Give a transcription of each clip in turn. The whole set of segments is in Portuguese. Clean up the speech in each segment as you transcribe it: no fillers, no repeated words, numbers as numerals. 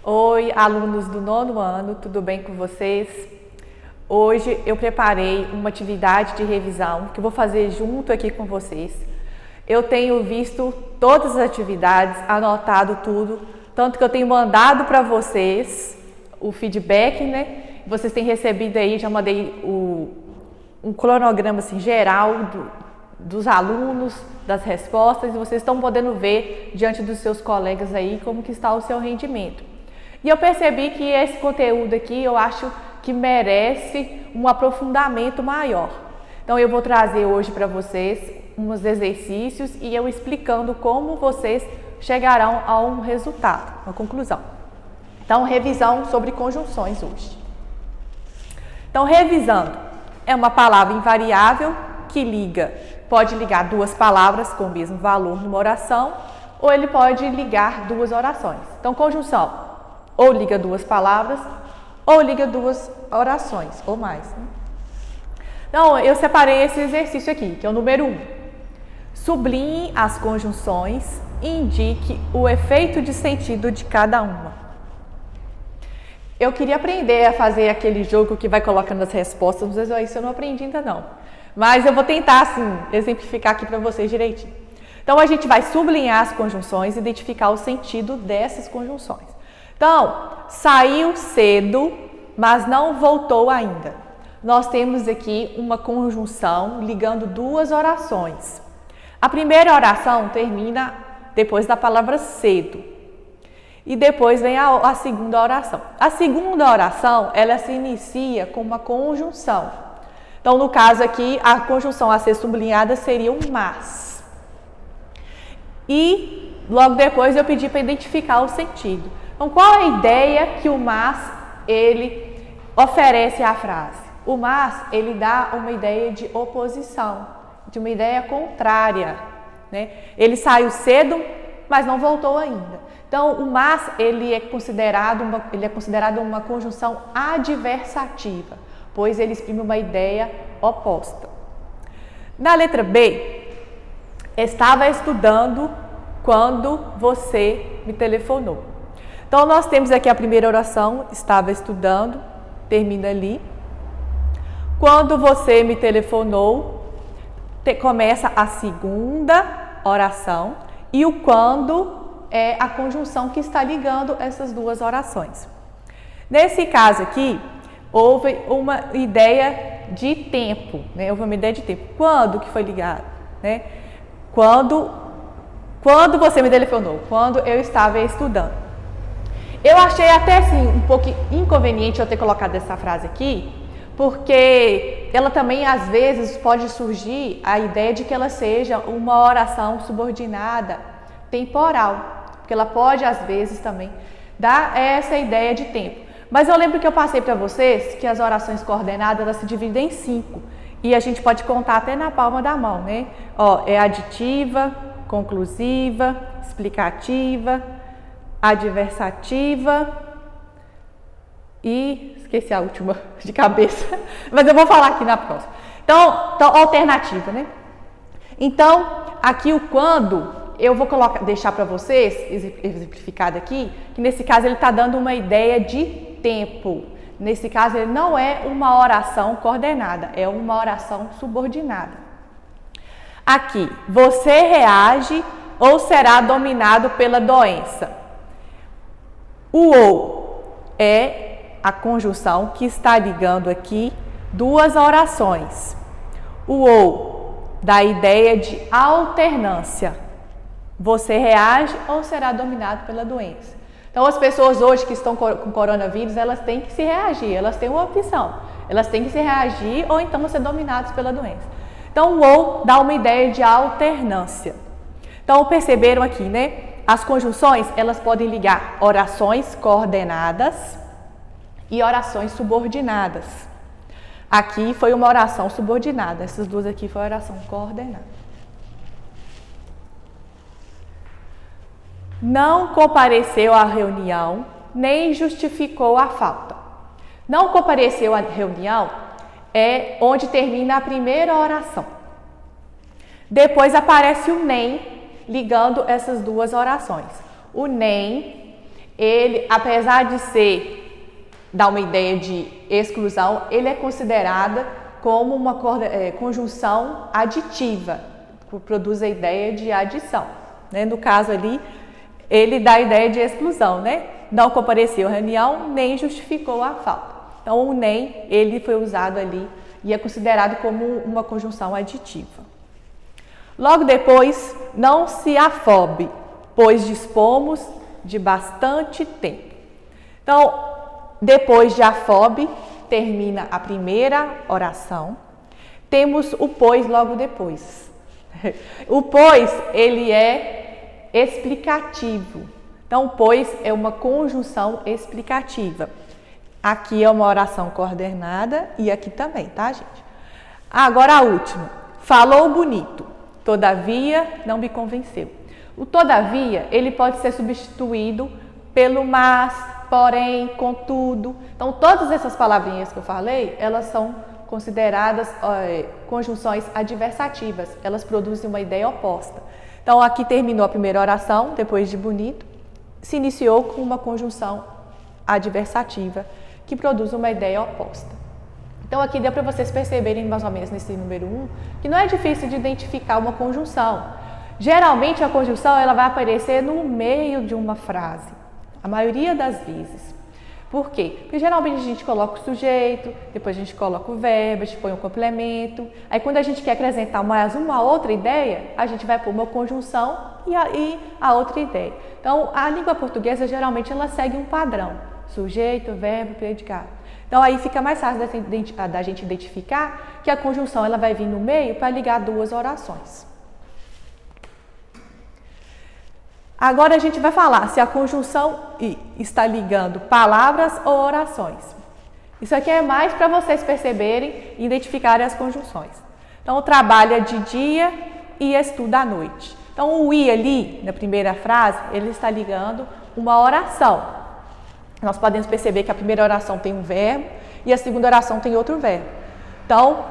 Oi, alunos do 9º ano, tudo bem com vocês? Hoje eu preparei uma atividade de revisão que eu vou fazer junto aqui com vocês. Eu tenho visto todas as atividades, anotado tudo, tanto que eu tenho mandado para vocês o feedback, né? Vocês têm recebido aí, já mandei um cronograma assim, geral dos alunos, das respostas, e vocês estão podendo ver diante dos seus colegas aí como que está o seu rendimento. E eu percebi que esse conteúdo aqui eu acho que merece um aprofundamento maior. Então eu vou trazer hoje para vocês uns exercícios e eu explicando como vocês chegarão a um resultado, uma conclusão. Então, revisão sobre conjunções hoje. Então, revisando, é uma palavra invariável que pode ligar duas palavras com o mesmo valor numa oração, ou ele pode ligar duas orações. Então, conjunção, ou liga duas palavras, ou liga duas orações, ou mais. Então, eu separei esse exercício aqui, que é o número 1. Sublinhe as conjunções e indique o efeito de sentido de cada uma. Eu queria aprender a fazer aquele jogo que vai colocando as respostas, não sei se isso eu não aprendi ainda não. Mas eu vou tentar, assim, exemplificar aqui para vocês direitinho. Então, a gente vai sublinhar as conjunções e identificar o sentido dessas conjunções. Então, saiu cedo, mas não voltou ainda. Nós temos aqui uma conjunção ligando duas orações. A primeira oração termina depois da palavra cedo. E depois vem a segunda oração. A segunda oração, ela se inicia com uma conjunção. Então, no caso aqui, a conjunção a ser sublinhada seria um mas. E logo depois eu pedi para identificar o sentido. Então, qual é a ideia que o mas, ele oferece à frase? O mas, ele dá uma ideia de oposição, de uma ideia contrária, né? Ele saiu cedo, mas não voltou ainda. Então, o mas, ele é considerado uma conjunção adversativa, pois ele exprime uma ideia oposta. Na letra B, estava estudando quando você me telefonou. Então, nós temos aqui a primeira oração, estava estudando, termina ali. Quando você me telefonou, começa a segunda oração e o quando é a conjunção que está ligando essas duas orações. Nesse caso aqui, houve uma ideia de tempo, né? Houve uma ideia de tempo. Quando que foi ligado? Né? Quando você me telefonou, quando eu estava estudando. Eu achei até assim um pouco inconveniente eu ter colocado essa frase aqui, porque ela também às vezes pode surgir a ideia de que ela seja uma oração subordinada temporal, porque ela pode às vezes também dar essa ideia de tempo. Mas eu lembro que eu passei para vocês que as orações coordenadas elas se dividem em 5 e a gente pode contar até na palma da mão, né? Ó, é aditiva, conclusiva, explicativa, adversativa e esqueci a última de cabeça, mas eu vou falar aqui na próxima. Então alternativa, né? Então, aqui o quando eu vou deixar para vocês exemplificado aqui, que nesse caso ele está dando uma ideia de tempo. Nesse caso ele não é uma oração coordenada, é uma oração subordinada. Aqui, você reage ou será dominado pela doença. O ou é a conjunção que está ligando aqui duas orações. O ou dá a ideia de alternância. Você reage ou será dominado pela doença. Então, as pessoas hoje que estão com coronavírus, elas têm que se reagir, elas têm uma opção. Elas têm que se reagir ou então ser dominadas pela doença. Então, o ou dá uma ideia de alternância. Então, perceberam aqui, né? As conjunções, elas podem ligar orações coordenadas e orações subordinadas. Aqui foi uma oração subordinada, essas duas aqui foi oração coordenada. Não compareceu à reunião, nem justificou a falta. Não compareceu à reunião é onde termina a primeira oração. Depois aparece o nem, ligando essas duas orações. O nem, ele, apesar de dar uma ideia de exclusão, ele é considerada como uma conjunção aditiva, que produz a ideia de adição. Né? No caso ali, ele dá a ideia de exclusão, né? Não compareceu à reunião, nem justificou a falta. Então, o nem, ele foi usado ali e é considerado como uma conjunção aditiva. Logo depois, não se afobe, pois dispomos de bastante tempo. Então, depois de afobe, termina a primeira oração. Temos o pois logo depois. O pois, ele é explicativo. Então, pois é uma conjunção explicativa. Aqui é uma oração coordenada e aqui também, tá, gente? Agora a última. Falou bonito, todavia não me convenceu. O todavia, ele pode ser substituído pelo mas, porém, contudo. Então, todas essas palavrinhas que eu falei, elas são consideradas conjunções adversativas. Elas produzem uma ideia oposta. Então, aqui terminou a primeira oração, depois de bonito, se iniciou com uma conjunção adversativa, que produz uma ideia oposta. Então, aqui deu para vocês perceberem, mais ou menos nesse número 1, que não é difícil de identificar uma conjunção. Geralmente, a conjunção ela vai aparecer no meio de uma frase, a maioria das vezes. Por quê? Porque geralmente a gente coloca o sujeito, depois a gente coloca o verbo, a gente põe um complemento. Aí, quando a gente quer acrescentar mais uma outra ideia, a gente vai pôr uma conjunção e a outra ideia. Então, a língua portuguesa, geralmente, ela segue um padrão. Sujeito, verbo, predicado. Então, aí fica mais fácil da gente identificar que a conjunção ela vai vir no meio para ligar duas orações. Agora a gente vai falar se a conjunção está ligando palavras ou orações. Isso aqui é mais para vocês perceberem e identificarem as conjunções. Então, trabalha de dia e estuda à noite. Então, o i ali, na primeira frase, ele está ligando uma oração. Nós podemos perceber que a primeira oração tem um verbo e a segunda oração tem outro verbo. Então,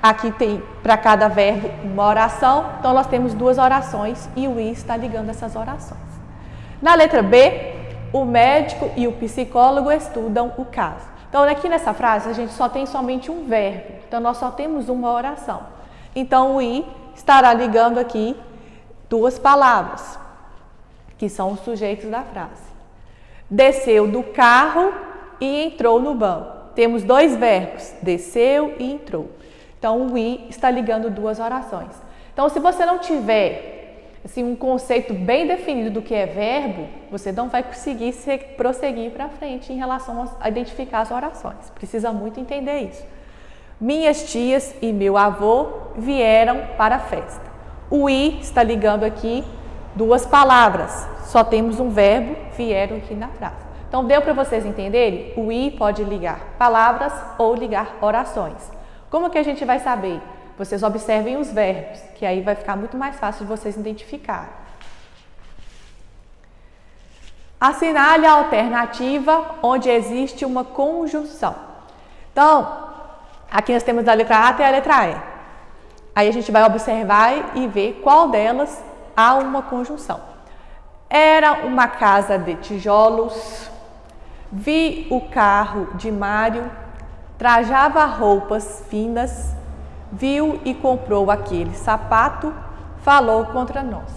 aqui tem para cada verbo uma oração, então nós temos duas orações e o i está ligando essas orações. Na letra B, o médico e o psicólogo estudam o caso. Então, aqui nessa frase, a gente só tem somente um verbo, então nós só temos uma oração. Então, o i estará ligando aqui duas palavras, que são os sujeitos da frase. Desceu do carro e entrou no banco. Temos dois verbos, desceu e entrou. Então, o i está ligando duas orações. Então, se você não tiver assim, um conceito bem definido do que é verbo, você não vai conseguir prosseguir para frente em relação a identificar as orações. Precisa muito entender isso. Minhas tias e meu avô vieram para a festa. O i está ligando aqui duas palavras. Só temos um verbo, vieram aqui na frase. Então, deu para vocês entenderem? O i pode ligar palavras ou ligar orações. Como que a gente vai saber? Vocês observem os verbos, que aí vai ficar muito mais fácil de vocês identificarem. Assinale a alternativa onde existe uma conjunção. Então, aqui nós temos da letra A até a letra E. Aí a gente vai observar e ver qual delas há uma conjunção. Era uma casa de tijolos, vi o carro de Mário, trajava roupas finas, viu e comprou aquele sapato, falou contra nós.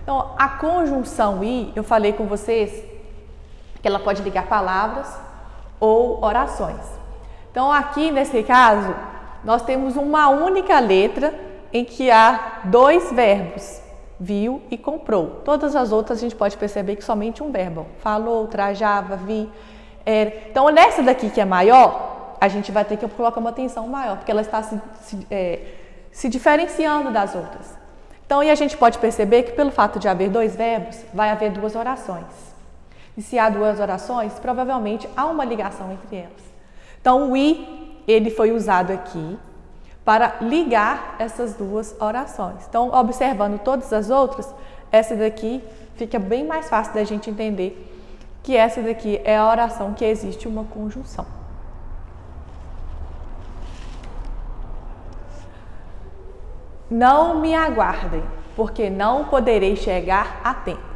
Então, a conjunção i, eu falei com vocês que ela pode ligar palavras ou orações. Então, aqui nesse caso, nós temos uma única letra em que há dois verbos. Viu e comprou. Todas as outras a gente pode perceber que somente um verbo. Falou, trajava, vi, era. Então, nessa daqui que é maior, a gente vai ter que colocar uma atenção maior, porque ela está se diferenciando das outras. Então, e a gente pode perceber que pelo fato de haver dois verbos, vai haver duas orações. E se há duas orações, provavelmente há uma ligação entre elas. Então, o i, ele foi usado aqui para ligar essas duas orações. Então, observando todas as outras, essa daqui fica bem mais fácil da gente entender que essa daqui é a oração que existe uma conjunção. Não me aguardem, porque não poderei chegar a tempo.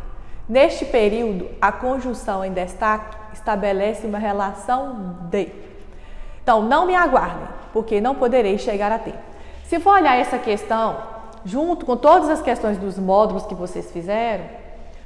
Neste período, a conjunção em destaque estabelece uma relação de. Então, não me aguardem, porque não poderei chegar a tempo. Se for olhar essa questão, junto com todas as questões dos módulos que vocês fizeram,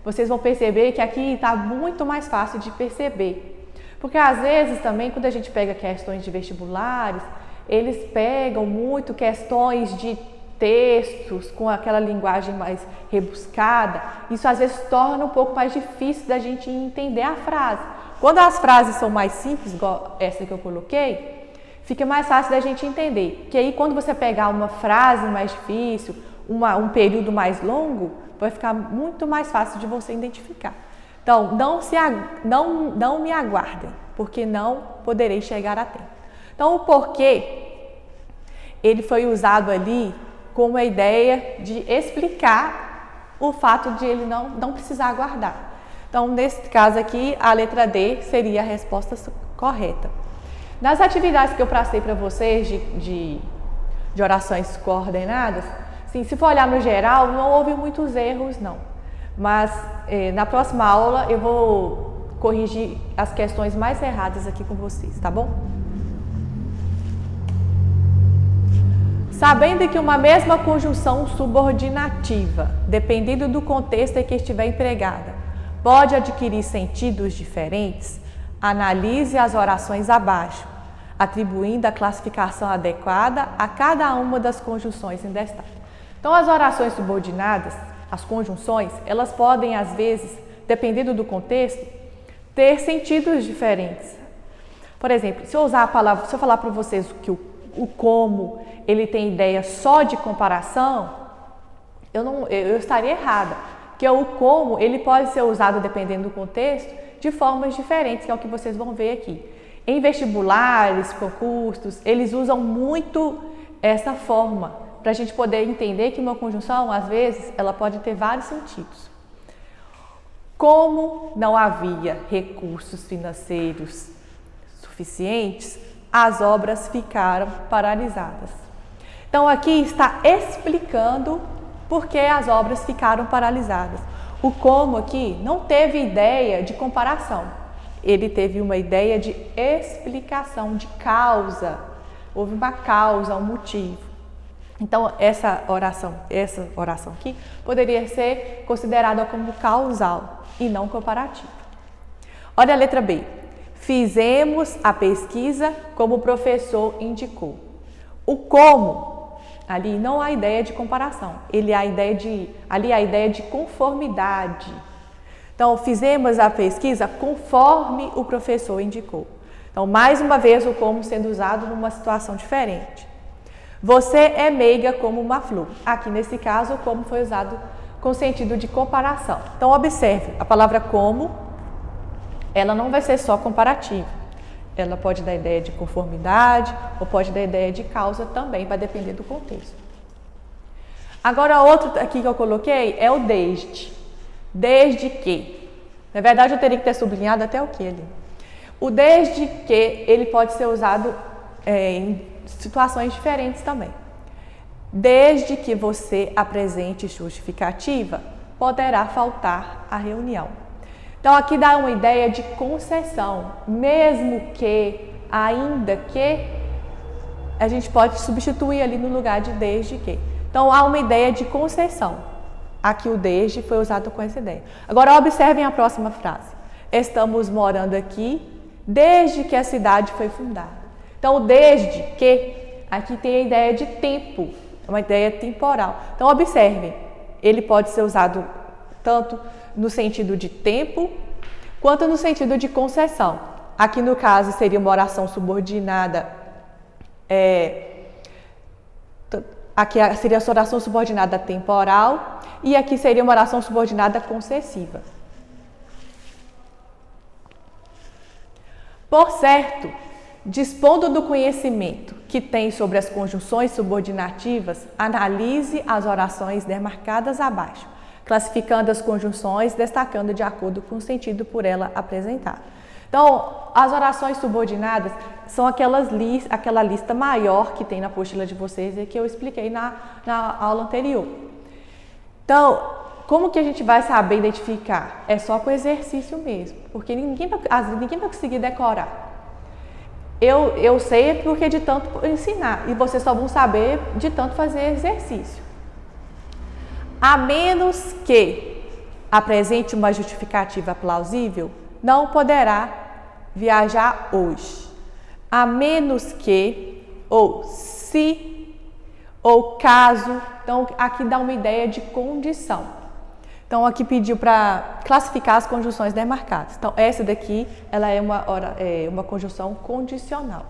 vocês vão perceber que aqui está muito mais fácil de perceber. Porque às vezes também, quando a gente pega questões de vestibulares, eles pegam muito questões de textos com aquela linguagem mais rebuscada. Isso às vezes torna um pouco mais difícil da gente entender a frase. Quando as frases são mais simples, igual essa que eu coloquei, fica mais fácil da gente entender. Que aí quando você pegar uma frase mais difícil, um período mais longo, vai ficar muito mais fácil de você identificar. Então, não me aguardem, porque não poderei chegar a tempo. Então, o porquê, ele foi usado ali como a ideia de explicar o fato de ele não precisar aguardar. Então, nesse caso aqui, a letra D seria a resposta correta. Nas atividades que eu passei para vocês de orações coordenadas, sim, se for olhar no geral, não houve muitos erros, não. Mas na próxima aula eu vou corrigir as questões mais erradas aqui com vocês, tá bom? Sabendo que uma mesma conjunção subordinativa, dependendo do contexto em que estiver empregada, pode adquirir sentidos diferentes, analise as orações abaixo, atribuindo a classificação adequada a cada uma das conjunções em destaque. Então, as orações subordinadas, as conjunções, elas podem, às vezes, dependendo do contexto, ter sentidos diferentes. Por exemplo, se eu usar a palavra, se eu falar para vocês que o como ele tem ideia só de comparação, eu estaria errada. Porque o como ele pode ser usado, dependendo do contexto, de formas diferentes, que é o que vocês vão ver aqui. Em vestibulares, concursos, eles usam muito essa forma, para a gente poder entender que uma conjunção, às vezes, ela pode ter vários sentidos. Como não havia recursos financeiros suficientes, as obras ficaram paralisadas. Então, aqui está explicando por que as obras ficaram paralisadas. O como aqui não teve ideia de comparação, ele teve uma ideia de explicação, de causa. Houve uma causa, um motivo. Então, essa oração aqui poderia ser considerada como causal e não comparativa. Olha a letra B. Fizemos a pesquisa como o professor indicou. O como, ali não há ideia de comparação, ali há a ideia de conformidade. Então, fizemos a pesquisa conforme o professor indicou. Então, mais uma vez, o como sendo usado numa situação diferente. Você é meiga como uma flor. Aqui, nesse caso, o como foi usado com sentido de comparação. Então, observe, a palavra como, ela não vai ser só comparativa. Ela pode dar ideia de conformidade ou pode dar ideia de causa também, vai depender do contexto. Agora, outro aqui que eu coloquei é o desde. Desde que. Na verdade, eu teria que ter sublinhado até o que ali. O desde que, ele pode ser usado em situações diferentes também. Desde que você apresente justificativa, poderá faltar a reunião. Então, aqui dá uma ideia de concessão, mesmo que, ainda que, a gente pode substituir ali no lugar de desde que. Então, há uma ideia de concessão. Aqui o desde foi usado com essa ideia. Agora, observem a próxima frase. Estamos morando aqui desde que a cidade foi fundada. Então, o desde que, aqui tem a ideia de tempo, uma ideia temporal. Então, observem, ele pode ser usado tanto no sentido de tempo, quanto no sentido de concessão. Aqui, no caso, seria uma oração subordinada, aqui seria a oração subordinada temporal, e aqui seria uma oração subordinada concessiva. Por certo, dispondo do conhecimento que tem sobre as conjunções subordinativas, analise as orações demarcadas abaixo, classificando as conjunções, destacando de acordo com o sentido por ela apresentado. Então, as orações subordinadas são aquela lista maior que tem na apostila de vocês e que eu expliquei na aula anterior. Então, como que a gente vai saber identificar? É só com exercício mesmo, porque ninguém vai conseguir decorar. Eu sei porque de tanto ensinar, e vocês só vão saber de tanto fazer exercício. A menos que apresente uma justificativa plausível, não poderá viajar hoje. A menos que, ou se, ou caso. Então, aqui dá uma ideia de condição. Então, aqui pediu para classificar as conjunções demarcadas. Então, essa daqui, ela é uma conjunção condicional.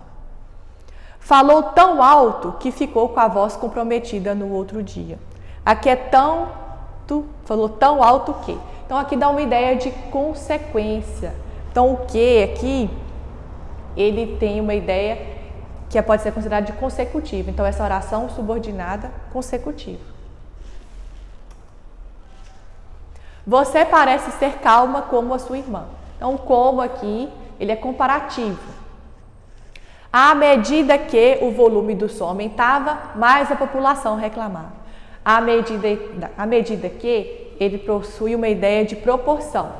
Falou tão alto que ficou com a voz comprometida no outro dia. Aqui é falou tão alto que. Então, aqui dá uma ideia de consequência. Então, o que aqui, ele tem uma ideia que pode ser considerada de consecutiva. Então, essa oração subordinada consecutiva. Você parece ser calma como a sua irmã. Então, como aqui, ele é comparativo. À medida que o volume do som aumentava, mais a população reclamava. À medida que ele possui uma ideia de proporção.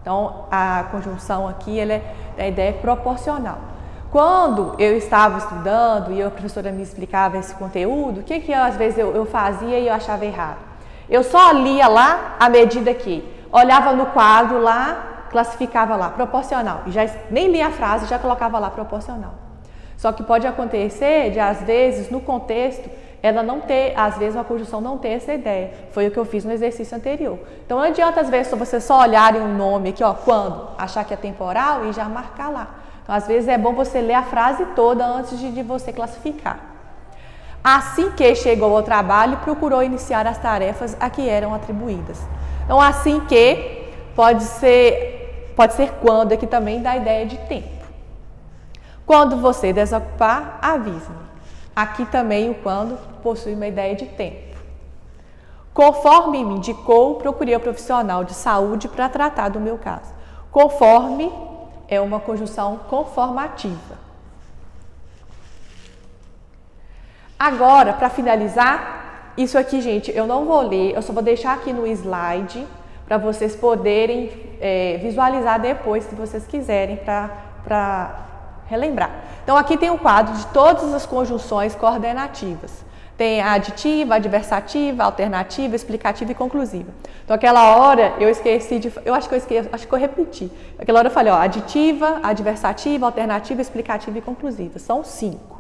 Então, a conjunção aqui, a ideia é proporcional. Quando eu estava estudando e a professora me explicava esse conteúdo, o que às vezes eu fazia e eu achava errado? Eu só lia lá à medida que olhava no quadro lá, classificava lá, proporcional. E já nem lia a frase, já colocava lá proporcional. Só que pode acontecer de, às vezes, no contexto, ela não ter, às vezes, uma conjunção não ter essa ideia. Foi o que eu fiz no exercício anterior. Então, não adianta, às vezes, você só olharem um nome aqui, ó, quando, achar que é temporal e já marcar lá. Então, às vezes, é bom você ler a frase toda antes de você classificar. Assim que chegou ao trabalho, procurou iniciar as tarefas a que eram atribuídas. Então, assim que pode ser quando, aqui também dá a ideia de tempo. Quando você desocupar, avise-me. Aqui também o quando possui uma ideia de tempo. Conforme me indicou, procurei o profissional de saúde para tratar do meu caso. Conforme é uma conjunção conformativa. Agora, para finalizar, isso aqui, gente, eu não vou ler, eu só vou deixar aqui no slide para vocês poderem visualizar depois, se vocês quiserem, para relembrar. Então, aqui tem um quadro de todas as conjunções coordenativas. Tem a aditiva, adversativa, alternativa, explicativa e conclusiva. Então, aquela hora eu esqueci de... acho que eu repeti. Aquela hora eu falei, ó, aditiva, adversativa, alternativa, explicativa e conclusiva. São 5.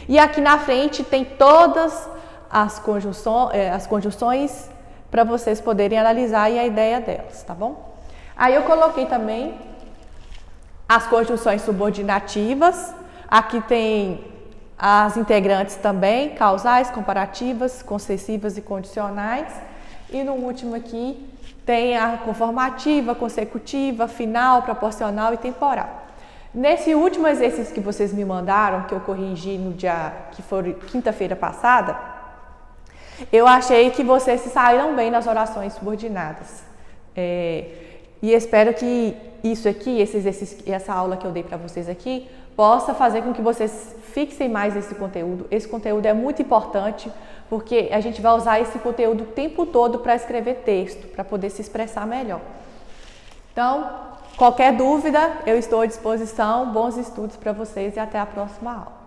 E aqui na frente tem todas as conjunções para vocês poderem analisar e a ideia delas, tá bom? Aí eu coloquei também as conjunções subordinativas. Aqui tem as integrantes também, causais, comparativas, concessivas e condicionais. E no último aqui tem a conformativa, consecutiva, final, proporcional e temporal. Nesse último exercício que vocês me mandaram, que eu corrigi no dia que foi quinta-feira passada, eu achei que vocês se saíram bem nas orações subordinadas. E espero que isso aqui, esse exercício, essa aula que eu dei para vocês aqui, possa fazer com que vocês fixem mais esse conteúdo. Esse conteúdo é muito importante, porque a gente vai usar esse conteúdo o tempo todo para escrever texto, para poder se expressar melhor. Então, qualquer dúvida, eu estou à disposição. Bons estudos para vocês e até a próxima aula.